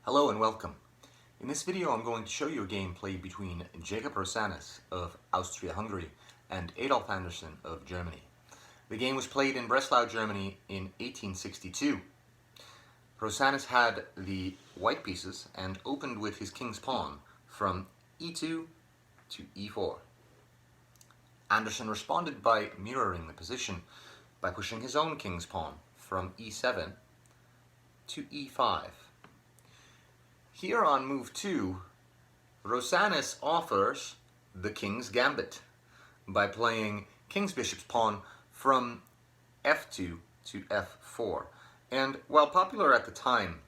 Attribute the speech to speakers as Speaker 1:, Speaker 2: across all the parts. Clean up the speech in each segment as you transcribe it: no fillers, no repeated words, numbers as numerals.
Speaker 1: Hello and welcome. In this video I'm going to show you a game played between Jakob Rosanes of Austria-Hungary and Adolf Anderssen of Germany. The game was played in Breslau, Germany in 1862. Rosanes had the white pieces and opened with his king's pawn from E2 to E4. Anderssen responded by mirroring the position by pushing his own king's pawn from E7 to E5. Here on move 2, Rosanes offers the king's gambit by playing king's bishop's pawn from F2 to F4. And while popular at the time,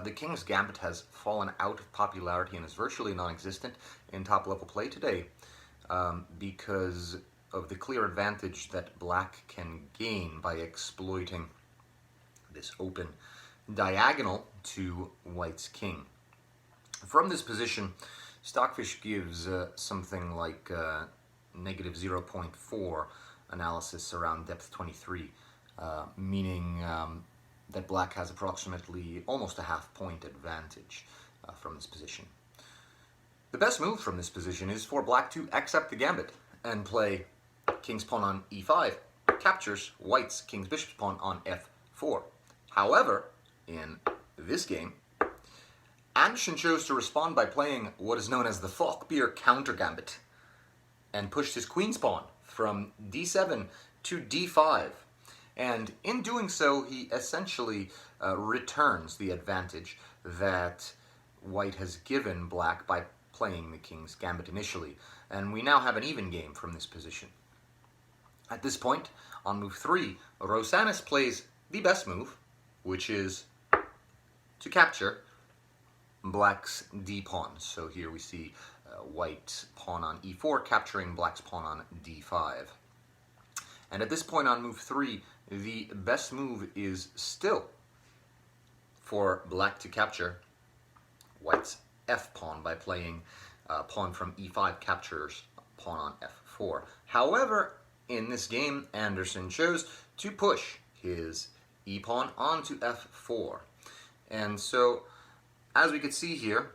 Speaker 1: the king's gambit has fallen out of popularity and is virtually non-existent in top-level play today because of the clear advantage that black can gain by exploiting this open diagonal to white's king. From this position, Stockfish gives something like negative 0.4 analysis around depth 23, meaning that black has approximately almost a half-point advantage from this position. The best move from this position is for black to accept the gambit and play king's pawn on E5, captures white's king's bishop's pawn on F4. However, in this game, Anderssen chose to respond by playing what is known as the Falkbeer Countergambit and pushed his queen's pawn from D7 to D5. And in doing so, he essentially returns the advantage that white has given black by playing the king's gambit initially. And we now have an even game from this position. At this point, on move 3, Rosanes plays the best move, which is to capture black's d-pawn. So here we see white pawn on e4 capturing black's pawn on d5. And at this point on move 3, the best move is still for black to capture white's f-pawn by playing pawn from e5 captures pawn on f4. However, in this game, Anderssen chose to push his e-pawn onto f4. And so, as we can see here,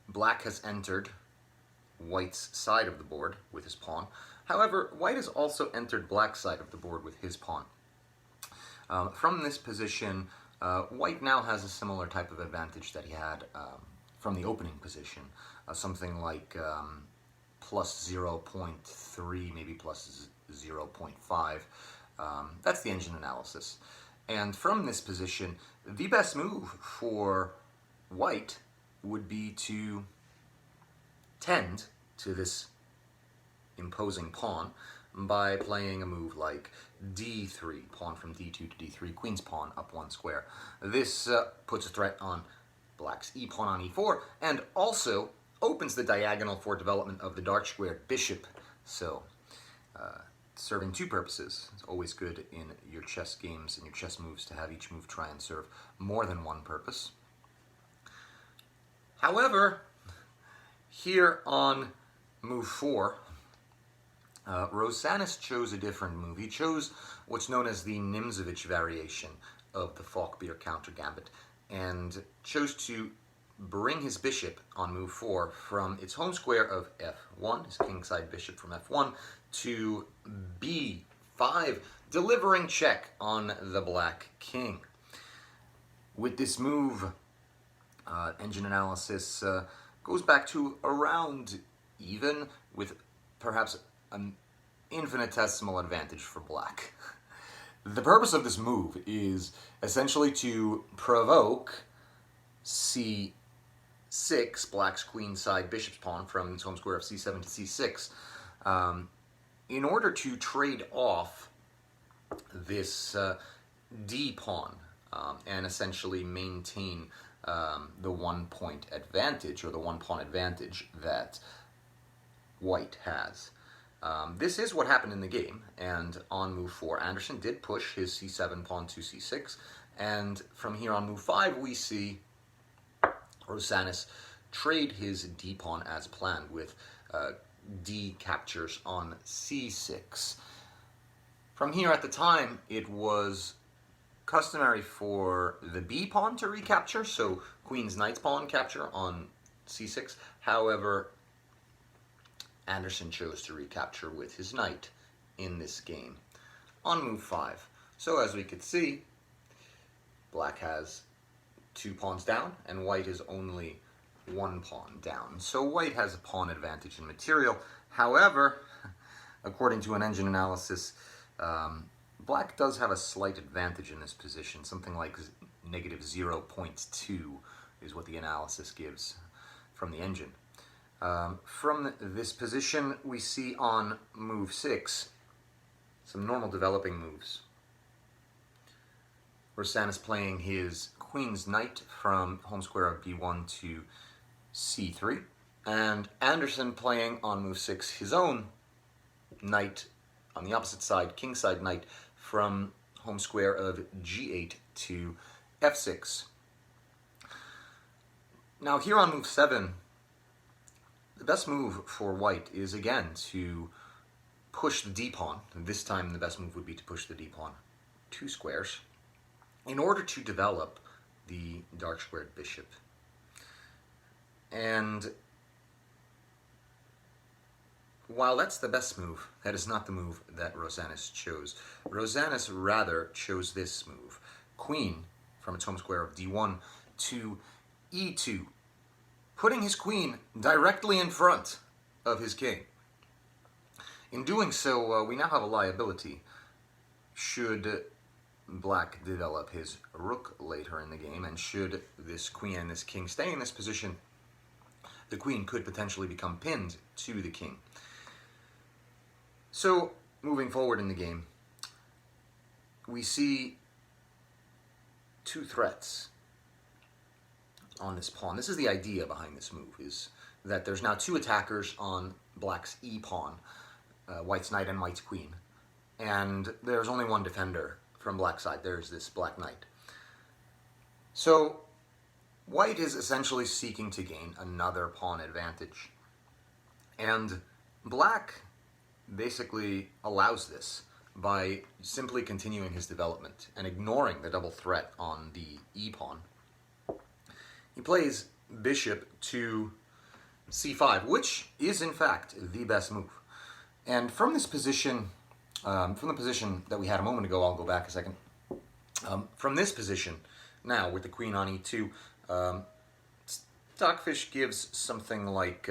Speaker 1: black has entered white's side of the board with his pawn. However, white has also entered black's side of the board with his pawn. From this position, white now has a similar type of advantage that he had from the opening position, something like plus 0.3, maybe plus 0.5. That's the engine analysis. And from this position, the best move for white would be to tend to this imposing pawn by playing a move like d3, pawn from d2 to d3, queen's pawn up one square. This puts a threat on black's e-pawn on e4 and also opens the diagonal for development of the dark-squared bishop. So, serving two purposes. It's always good in your chess games and your chess moves to have each move try and serve more than one purpose. However, here on move 4, Rosanes chose a different move. He chose what's known as the Nxe4 variation of the Falkbeer Countergambit and chose to bring his bishop on move 4 from its home square of f1, his kingside bishop from f1, to b5, delivering check on the black king. With this move, engine analysis goes back to around even, with perhaps an infinitesimal advantage for black. The purpose of this move is essentially to provoke c6, black's queenside bishop's pawn from its home square of c7 to c6, in order to trade off this d-pawn and essentially maintain the one-point advantage, or the one-pawn advantage that white has. This is what happened in the game, and on move 4, Anderssen did push his c7 pawn to c6, and from here on move 5, we see Rosanes trade his d-pawn as planned with d captures on c6. From here at the time, it was customary for the b pawn to recapture, so queen's knight's pawn capture on c6. However, Anderssen chose to recapture with his knight in this game on move 5. So as we could see, black has 2 pawns down and white is only 1 pawn down. So white has a pawn advantage in material. However, according to an engine analysis, black does have a slight advantage in this position. Something like negative 0.2 is what the analysis gives from the engine. From this position, we see on move 6 some normal developing moves. Rosanes playing his queen's knight from home square of b1 to c3, and Anderssen playing on move 6 his own knight on the opposite side, kingside knight, from home square of g8 to f6. Now here on move 7, the best move for white is again to push the d-pawn. This time the best move would be to push the d-pawn 2 squares in order to develop the dark squared bishop. And while that's the best move, that is not the move that Rosanes chose. Rosanes rather chose this move, queen from its home square of d1 to e2, putting his queen directly in front of his king. In doing so, we now have a liability should black develop his rook later in the game, and should this queen and this king stay in this position, the queen could potentially become pinned to the king. So, moving forward in the game, we see 2 threats on this pawn. This is the idea behind this move, is that there's now 2 attackers on black's e-pawn, white's knight and white's queen, and there's only 1 defender from black's side. There's this black knight. So white is essentially seeking to gain another pawn advantage, and black basically allows this by simply continuing his development and ignoring the double threat on the e-pawn. He plays bishop to c5, which is in fact the best move. And from this position, from the position that we had a moment ago, I'll go back a second. From this position, now with the queen on e2, Stockfish gives something like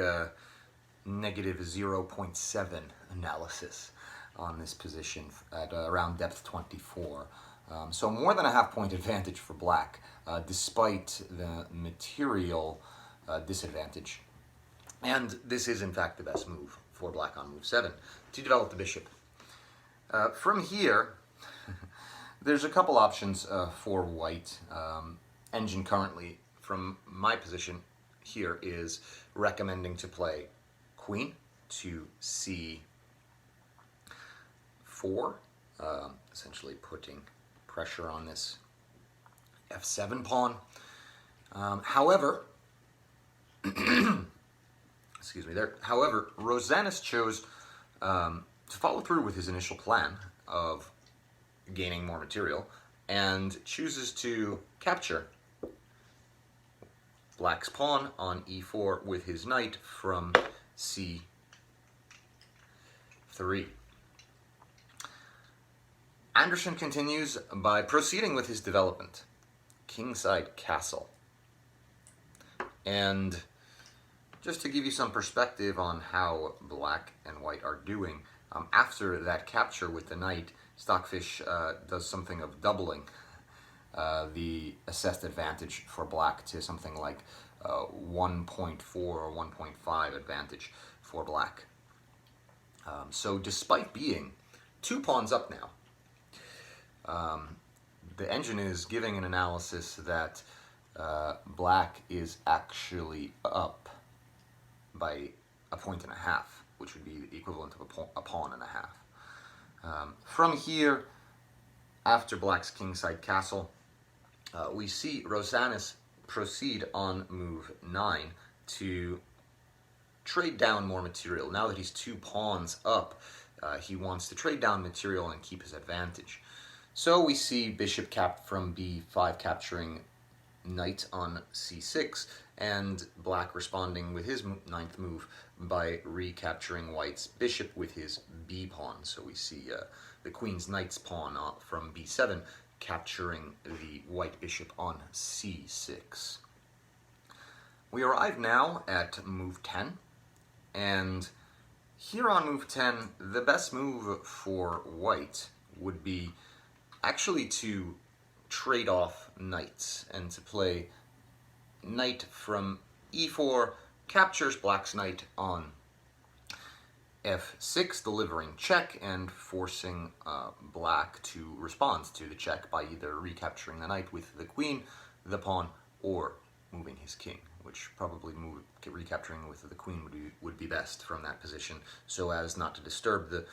Speaker 1: negative 0.7 analysis on this position at around depth 24. So more than a half-point advantage for black, despite the material disadvantage. And this is in fact the best move for black on move 7, to develop the bishop. From here, there's a couple options for white. Engine currently, from my position here, is recommending to play queen to c4, essentially putting pressure on this f7 pawn. However, excuse me there. However, Rosanes chose to follow through with his initial plan of gaining more material and chooses to capture black's pawn on e4 with his knight from c3. Anderssen continues by proceeding with his development, kingside castle. And just to give you some perspective on how black and white are doing, after that capture with the knight, Stockfish does something of doubling the assessed advantage for black to something like 1.4 or 1.5 advantage for black. So despite being 2 pawns up now, the engine is giving an analysis that black is actually up by 1.5 points, which would be the equivalent of a pawn and a half. From here, after black's kingside castle, we see Rosanes proceed on move 9 to trade down more material. Now that he's 2 pawns up, he wants to trade down material and keep his advantage. So we see bishop capped from b5 capturing knight on c6, and black responding with his ninth move by recapturing white's bishop with his b pawn. So we see the queen's knight's pawn from b7 capturing the white bishop on c6. We arrive now at move 10, and here on move 10, the best move for white would be actually to trade off knights and to play knight from e4 captures black's knight on f6, delivering check and forcing black to respond to the check by either recapturing the knight with the queen, the pawn, or moving his king, which probably recapturing with the queen would be best from that position, so as not to disturb the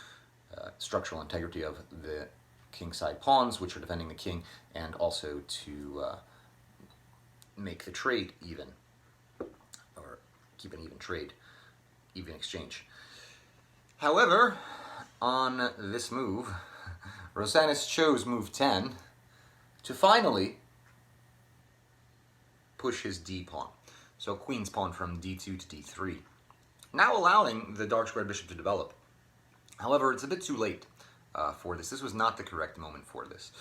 Speaker 1: structural integrity of the kingside pawns, which are defending the king, and also to make the trade even, or keep an even trade, even exchange. However, on this move, Rosanes chose move 10 to finally push his d pawn. So queen's pawn from d2 to d3, now allowing the dark squared bishop to develop. However, it's a bit too late for this. This was not the correct moment for this.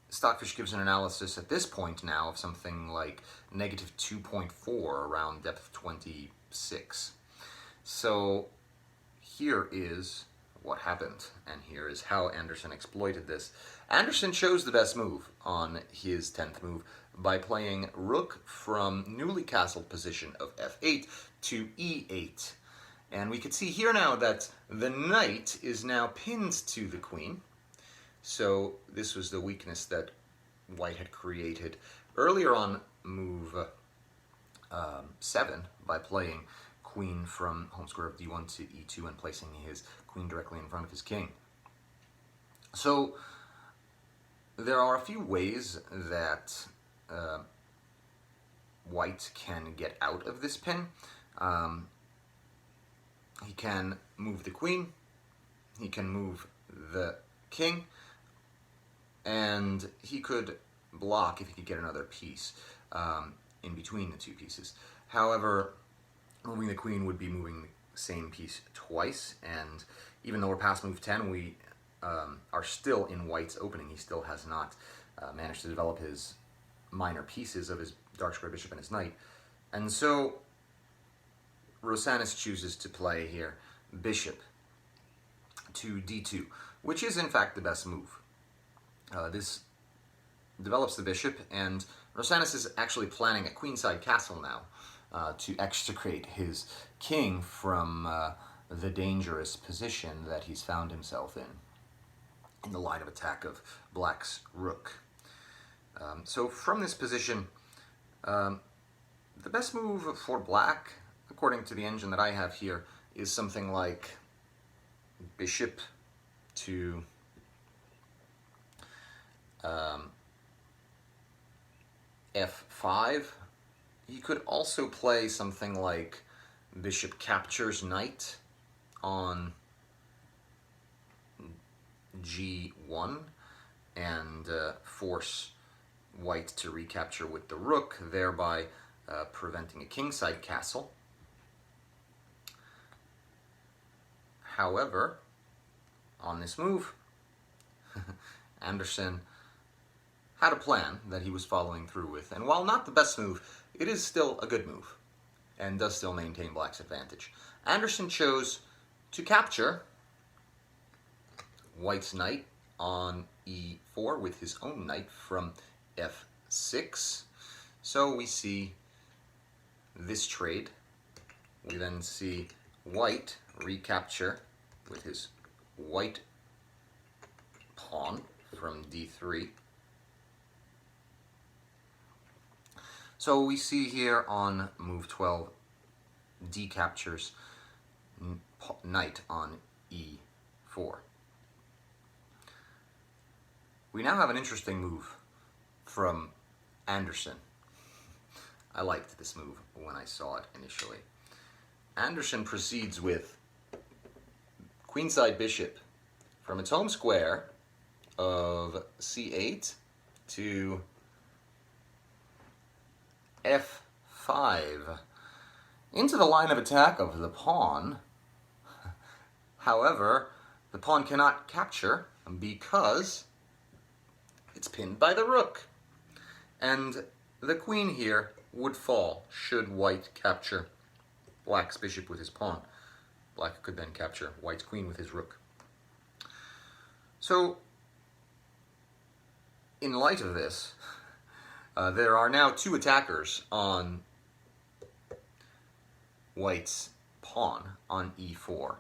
Speaker 1: Stockfish gives an analysis at this point now of something like negative 2.4 around depth 26. So here is what happened, and here is how Anderssen exploited this. Anderssen chose the best move on his 10th move by playing rook from newly castled position of f8 to e8. And we can see here now that the knight is now pinned to the queen. So this was the weakness that white had created earlier on move 7 by playing queen from home square of d1 to e2 and placing his queen directly in front of his king. So there are a few ways that white can get out of this pin. He can move the queen, he can move the king, and he could block if he could get another piece in between the two pieces. However, moving the queen would be moving the same piece twice, and even though we're past move 10, we are still in white's opening. He still has not managed to develop his minor pieces of his dark square bishop and his knight. And so Rosanes chooses to play here bishop to d2, which is in fact the best move. This develops the bishop, and Rosanes is actually planning a queenside castle now to extricate his king from the dangerous position that he's found himself in the line of attack of black's rook. So from this position, the best move for black, according to the engine that I have here, is something like bishop to f5. He could also play something like bishop captures knight on g1 and force white to recapture with the rook, thereby preventing a kingside castle. However, on this move, Anderssen had a plan that he was following through with, and while not the best move, it is still a good move and does still maintain black's advantage. Anderssen chose to capture white's knight on e4 with his own knight from f6. So we see this trade. We then see white recapture with his white pawn from d3. So we see here on move 12, d captures knight on e4. We now have an interesting move from Anderssen. I liked this move when I saw it initially. Anderssen proceeds with queenside bishop from its home square of c8 to f5 into the line of attack of the pawn. However, the pawn cannot capture because it's pinned by the rook. And the queen here would fall should white capture black's bishop with his pawn. Black could then capture white's queen with his rook. So, in light of this, there are now two attackers on white's pawn on e4.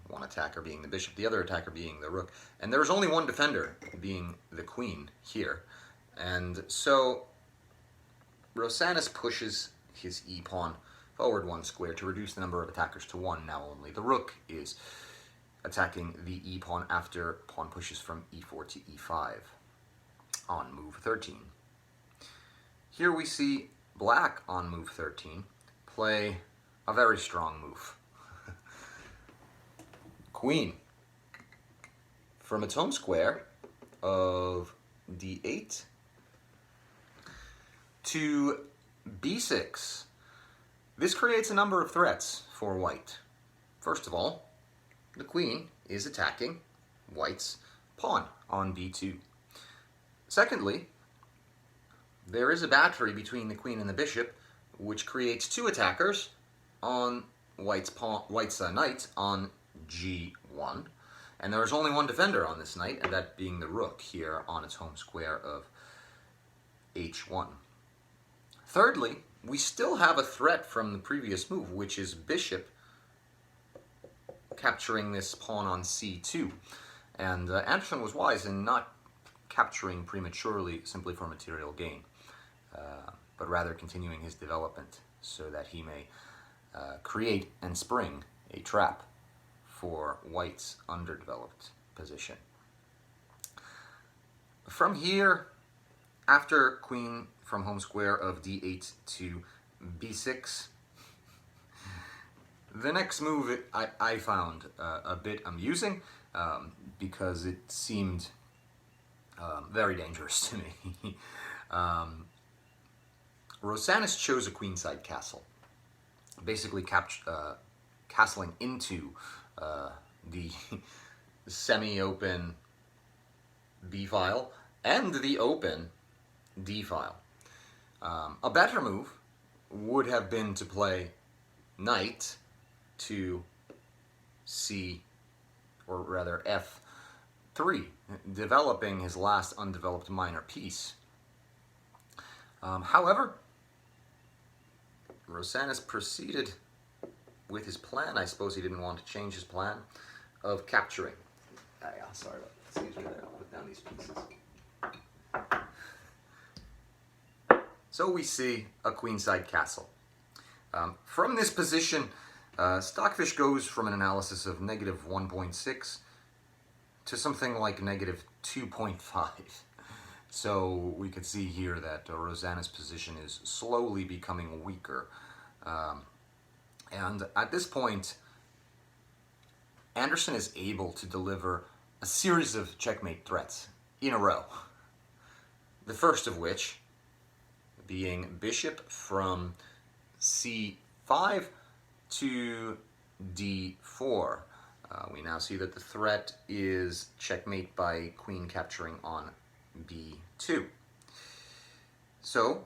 Speaker 1: One attacker being the bishop, the other attacker being the rook. And there's only one defender, being the queen here. And so Rosanes pushes his e-pawn forward one square to reduce the number of attackers to one. Now only the rook is attacking the e-pawn after pawn pushes from e4 to e5 on move 13. Here we see black on move 13 play a very strong move. Queen from its home square of d8 to b6. This creates a number of threats for white. First of all, the queen is attacking white's pawn on b2. Secondly, there is a battery between the queen and the bishop, which creates two attackers on white's knight on g1. And there is only one defender on this knight, and that being the rook here on its home square of h1. Thirdly, we still have a threat from the previous move, which is bishop capturing this pawn on c2. And Anderssen was wise in not capturing prematurely simply for material gain, but rather continuing his development so that he may create and spring a trap for white's underdeveloped position. From here, after queen from home square of d8 to b6, the next move I found a bit amusing because it seemed very dangerous to me. Rosanes chose a queenside castle, basically castling into the semi-open b file and the open d file. A better move would have been to play knight to c, or rather f3, developing his last undeveloped minor piece. However, Rosanes proceeded with his plan. I suppose he didn't want to change his plan of capturing. Sorry about that. Excuse me there. I'll put down these pieces. So we see a queenside castle. From this position, Stockfish goes from an analysis of negative 1.6 to something like negative 2.5. So we could see here that Rosanes' position is slowly becoming weaker. And at this point, Anderssen is able to deliver a series of checkmate threats in a row. The first of which being bishop from c5 to d4. We now see that the threat is checkmate by queen capturing on b2. So,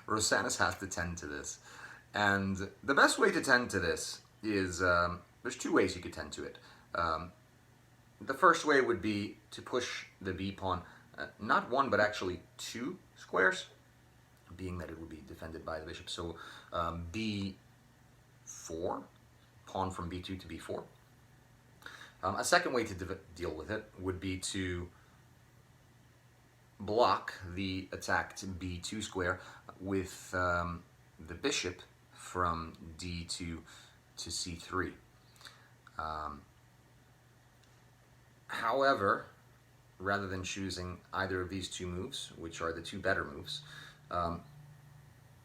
Speaker 1: Rosanes has to tend to this. And the best way to tend to this is, there's two ways you could tend to it. The first way would be to push the b-pawn, not one, but actually two squares, being that it would be defended by the bishop. So b4, pawn from b2 to b4. A second way to deal with it would be to block the attacked b2 square with the bishop from d2 to c3. However, rather than choosing either of these two moves, which are the two better moves,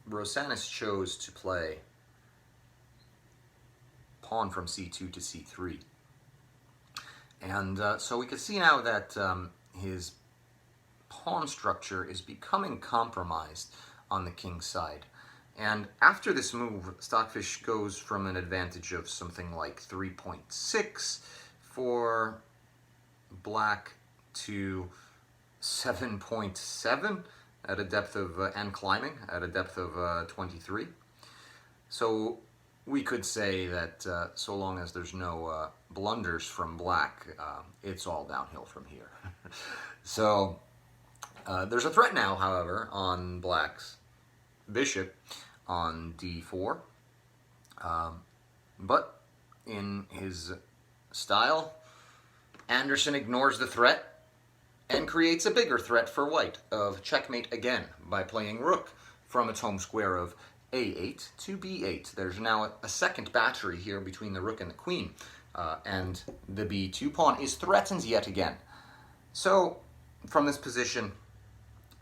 Speaker 1: Rosanes chose to play pawn from c2 to c3. And so we can see now that his pawn structure is becoming compromised on the king's side. And after this move, Stockfish goes from an advantage of something like 3.6 for black to 7.7 at a depth of, and climbing at a depth of 23. So we could say that so long as there's no blunders from black, it's all downhill from here. So there's a threat now, however, on black's bishop on d4, but in his style, Anderssen ignores the threat and creates a bigger threat for white of checkmate again by playing rook from its home square of a8 to b8. There's now a second battery here between the rook and the queen, and the b2 pawn is threatened yet again. So from this position,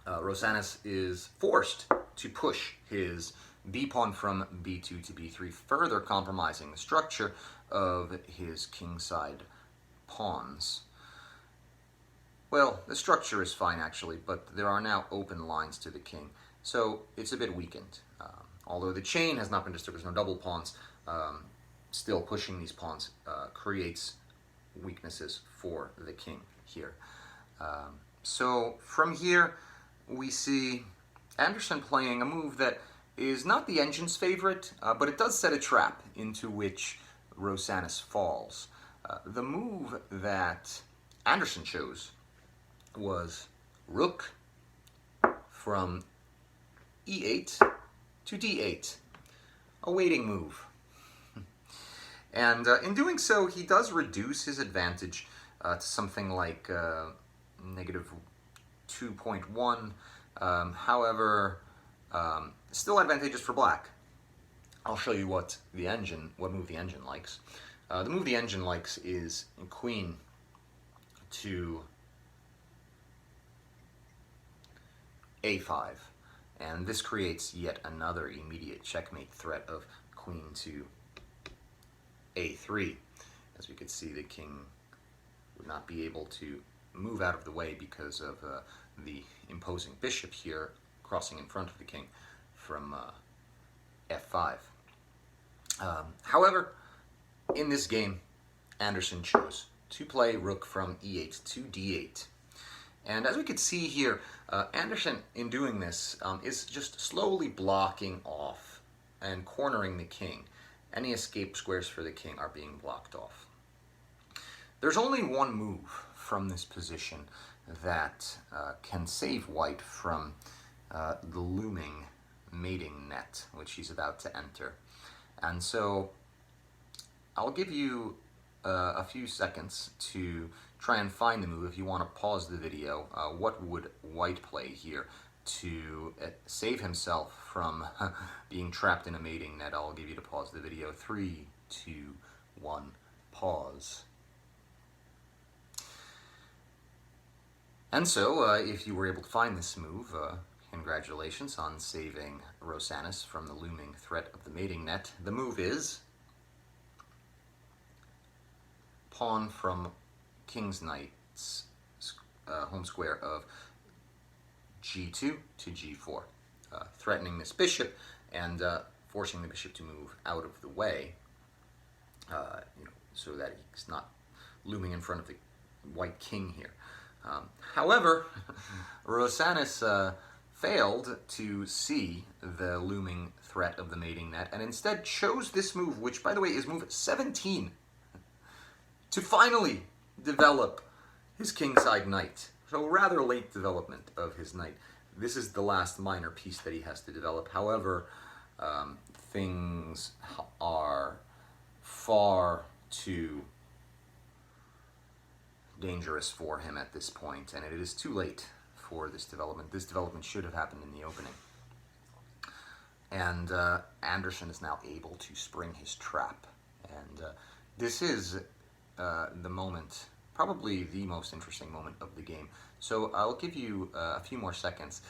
Speaker 1: Rosanes is forced to push his b pawn from b2 to b3, further compromising the structure of his kingside pawns. Well, the structure is fine actually, but there are now open lines to the king, so it's a bit weakened. Although the chain has not been disturbed, there's no double pawns, still pushing these pawns creates weaknesses for the king here. So from here, we see Anderssen playing a move that is not the engine's favorite, but it does set a trap into which Rosanes falls. The move that Anderssen chose was rook from e8 to d8, a waiting move. And in doing so, he does reduce his advantage to something like negative 2.1. However, still advantageous for black. I'll show you what move the engine likes. The move the engine likes is queen to a5, and this creates yet another immediate checkmate threat of queen to a3. As we could see, the king would not be able to move out of the way because of the imposing bishop here crossing in front of the king from f5. However, in this game, Anderssen chose to play rook from e8 to d8. And as we could see here, Anderssen, in doing this, is just slowly blocking off and cornering the king. Any escape squares for the king are being blocked off. There's only one move from this position that can save white from the looming mating net, which he's about to enter. And so I'll give you a few seconds to try and find the move. If you want to pause the video, what would white play here to save himself from being trapped in a mating net? I'll give you to pause the video. 3, 2, 1, pause. And so, if you were able to find this move, congratulations on saving Rosanes from the looming threat of the mating net. The move is pawn from king's knight's home square of g2 to g4, threatening this bishop and forcing the bishop to move out of the way, so that he's not looming in front of the white king here. However, Rosanes failed to see the looming threat of the mating net and instead chose this move, which, by the way, is move 17, to finally develop his kingside knight. So rather late development of his knight. This is the last minor piece that he has to develop. However, things are far too dangerous for him at this point, and it is too late for this development. This development should have happened in the opening. And Anderssen is now able to spring his trap. And this is the moment, probably the most interesting moment of the game. So I'll give you a few more seconds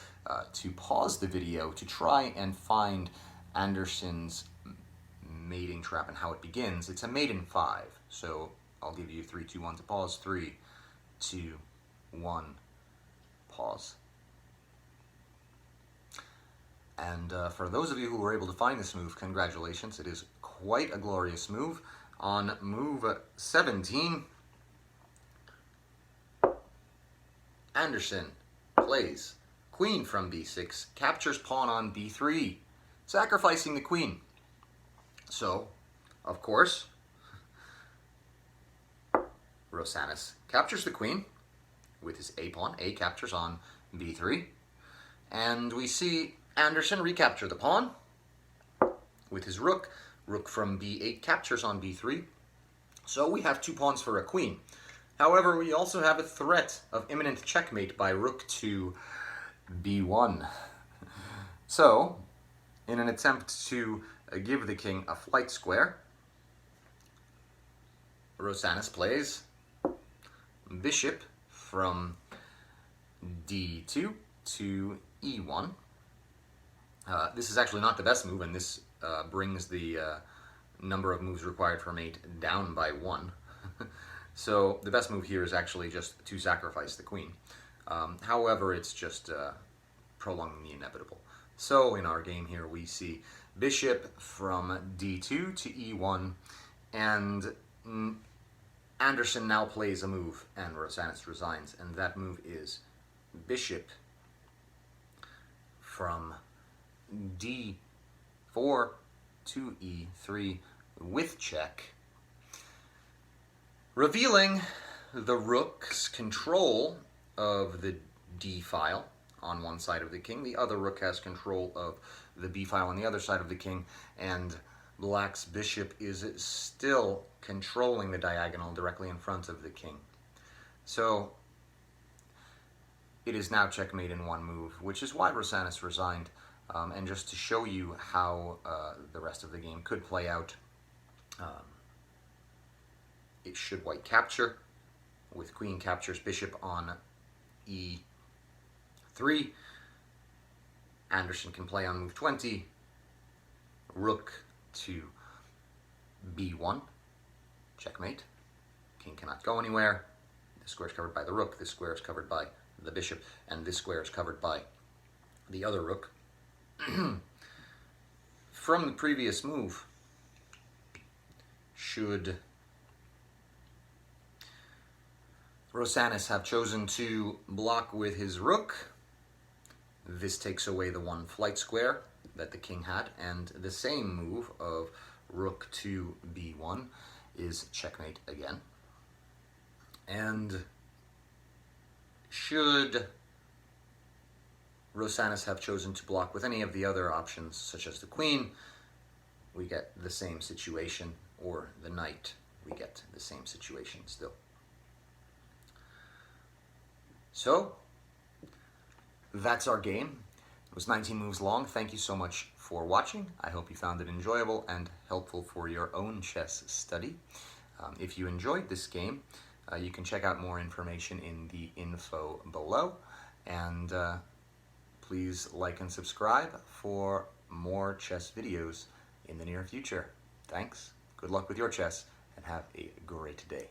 Speaker 1: to pause the video to try and find Anderssen's mating trap and how it begins. It's a mate in 5, so I'll give you 3, 2, 1 to pause. 3, 2, 1, pause. And for those of you who were able to find this move, congratulations. It is quite a glorious move. On move 17, Anderssen plays queen from b6, captures pawn on b3, sacrificing the queen. So, of course, Rosanes captures the queen with his a pawn. A captures on b3. And we see Anderssen recapture the pawn with his rook. Rook from b8 captures on b3. So we have 2 pawns for a queen. However, we also have a threat of imminent checkmate by rook to b1. So, in an attempt to give the king a flight square, Rosanes plays bishop from d2 to e1. This is actually not the best move, and this brings the number of moves required for mate down by 1. So the best move here is actually just to sacrifice the queen. However, it's just prolonging the inevitable. So in our game here we see bishop from d2 to e1, and Anderssen now plays a move, and Rosanes resigns, and that move is bishop from d4 to e3 with check, revealing the rook's control of the d file on one side of the king. The other rook has control of the b file on the other side of the king, and black's bishop is still controlling the diagonal directly in front of the king. So it is now checkmate in one move, which is why Rosanes resigned. And just to show you how the rest of the game could play out, it should white capture with queen captures bishop on e3. Anderssen can play on move 20, rook to b1, checkmate. King cannot go anywhere. This square is covered by the rook, this square is covered by the bishop, and this square is covered by the other rook. From the previous move, should Rosanes have chosen to block with his rook, this takes away the one flight square that the king had, and the same move of rook to b1 is checkmate again. And should Rosanes have chosen to block with any of the other options, such as the queen, we get the same situation, or the knight, we get the same situation still. So, that's our game. It was 19 moves long. Thank you so much for watching. I hope you found it enjoyable and helpful for your own chess study. If you enjoyed this game, you can check out more information in the info below, and please like and subscribe for more chess videos in the near future. Thanks, good luck with your chess, and have a great day.